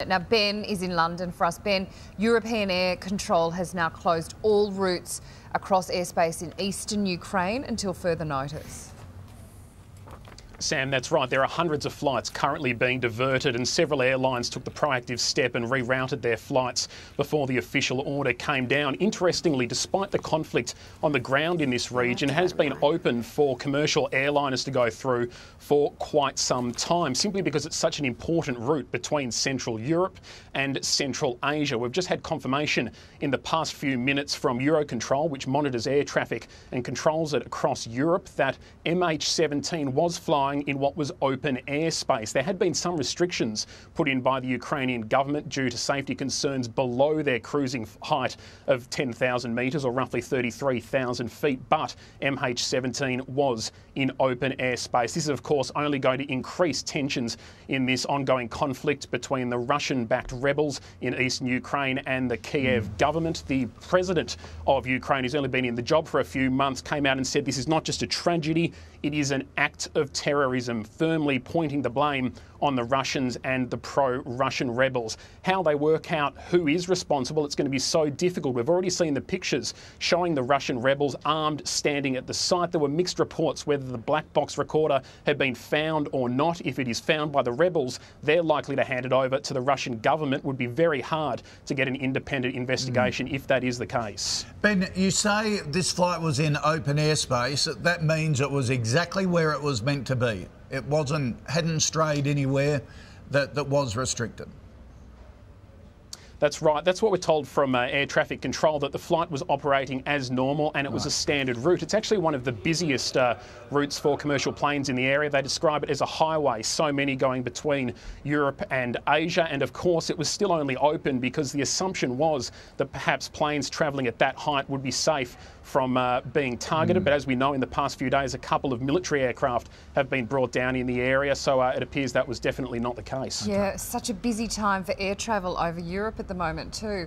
Now, Ben is in London for us. Ben, European Air Control has now closed all routes across airspace in eastern Ukraine until further notice. Sam, that's right. There are hundreds of flights currently being diverted, and several airlines took the proactive step and rerouted their flights before the official order came down. Interestingly, despite the conflict on the ground in this region, it has been open for commercial airliners to go through for quite some time, simply because it's such an important route between Central Europe and Central Asia. We've just had confirmation in the past few minutes from Eurocontrol, which monitors air traffic and controls it across Europe, that MH17 was flying in what was open airspace. There had been some restrictions put in by the Ukrainian government due to safety concerns below their cruising height of 10,000 metres, or roughly 33,000 feet, but MH17 was in open airspace. This is, of course, only going to increase tensions in this ongoing conflict between the Russian-backed rebels in eastern Ukraine and the Kiev government. The president of Ukraine, who's only been in the job for a few months, came out and said this is not just a tragedy, it is an act of terrorism, firmly pointing the blame on the Russians and the pro-Russian rebels. How they work out who is responsible, it's going to be so difficult. We've already seen the pictures showing the Russian rebels armed, standing at the site. There were mixed reports whether the black box recorder had been found or not. If it is found by the rebels, they're likely to hand it over to the Russian government. It would be very hard to get an independent investigation if that is the case. Ben, you say this flight was in open airspace. That means it was exactly where it was meant to be. It hadn't strayed anywhere that was restricted. That's right. That's what we're told from air traffic control, that the flight was operating as normal and it was a standard route. It's actually one of the busiest routes for commercial planes in the area. They describe it as a highway, so many going between Europe and Asia. And of course, it was still only open because the assumption was that perhaps planes travelling at that height would be safe from being targeted. But as we know, in the past few days, a couple of military aircraft have been brought down in the area. So it appears that was definitely not the case. Yeah, such a busy time for air travel over Europe at the moment too.